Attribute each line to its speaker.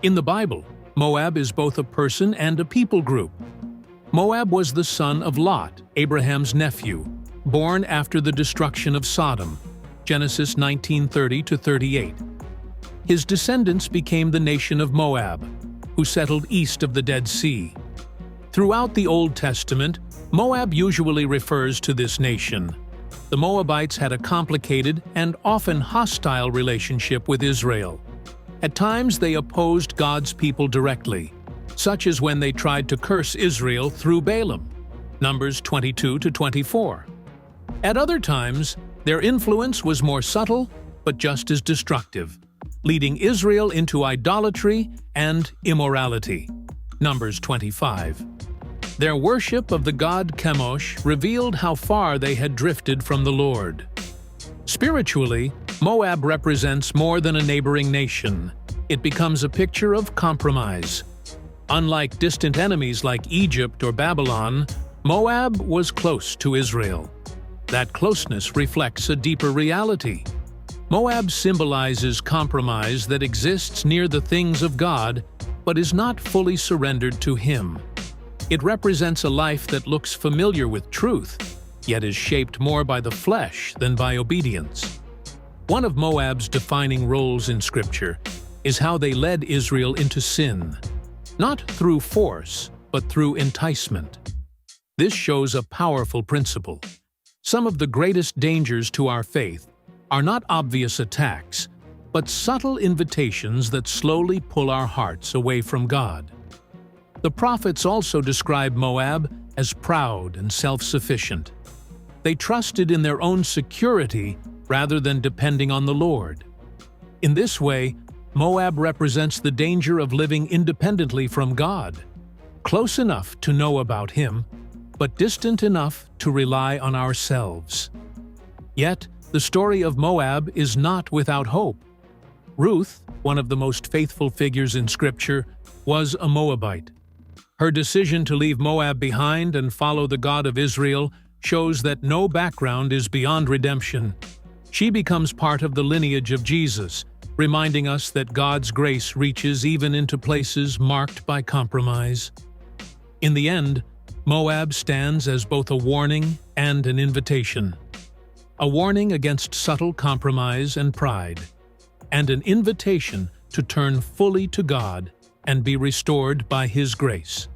Speaker 1: In the Bible, Moab is both a person and a people group. Moab was the son of Lot, Abraham's nephew, born after the destruction of Sodom, Genesis 19:30-38. His descendants became the nation of Moab, who settled east of the Dead Sea. Throughout the Old Testament, Moab usually refers to this nation. The Moabites had a complicated and often hostile relationship with Israel. At times they opposed God's people directly, such as when they tried to curse Israel through Balaam, Numbers 22-24. At other times, their influence was more subtle but just as destructive, leading Israel into idolatry and immorality, Numbers 25. Their worship of the god Chemosh revealed how far they had drifted from the Lord. Spiritually, Moab represents more than a neighboring nation. It becomes a picture of compromise. Unlike distant enemies like Egypt or Babylon, Moab was close to Israel. That closeness reflects a deeper reality. Moab symbolizes compromise that exists near the things of God, but is not fully surrendered to Him. It represents a life that looks familiar with truth, yet is shaped more by the flesh than by obedience. One of Moab's defining roles in Scripture is how they led Israel into sin, not through force, but through enticement. This shows a powerful principle. Some of the greatest dangers to our faith are not obvious attacks, but subtle invitations that slowly pull our hearts away from God. The prophets also describe Moab as proud and self-sufficient. They trusted in their own security rather than depending on the Lord. In this way, Moab represents the danger of living independently from God, close enough to know about Him, but distant enough to rely on ourselves. Yet, the story of Moab is not without hope. Ruth, one of the most faithful figures in Scripture, was a Moabite. Her decision to leave Moab behind and follow the God of Israel shows that no background is beyond redemption. She becomes part of the lineage of Jesus, reminding us that God's grace reaches even into places marked by compromise. In the end, Moab stands as both a warning and an invitation. A warning against subtle compromise and pride, and an invitation to turn fully to God and be restored by His grace.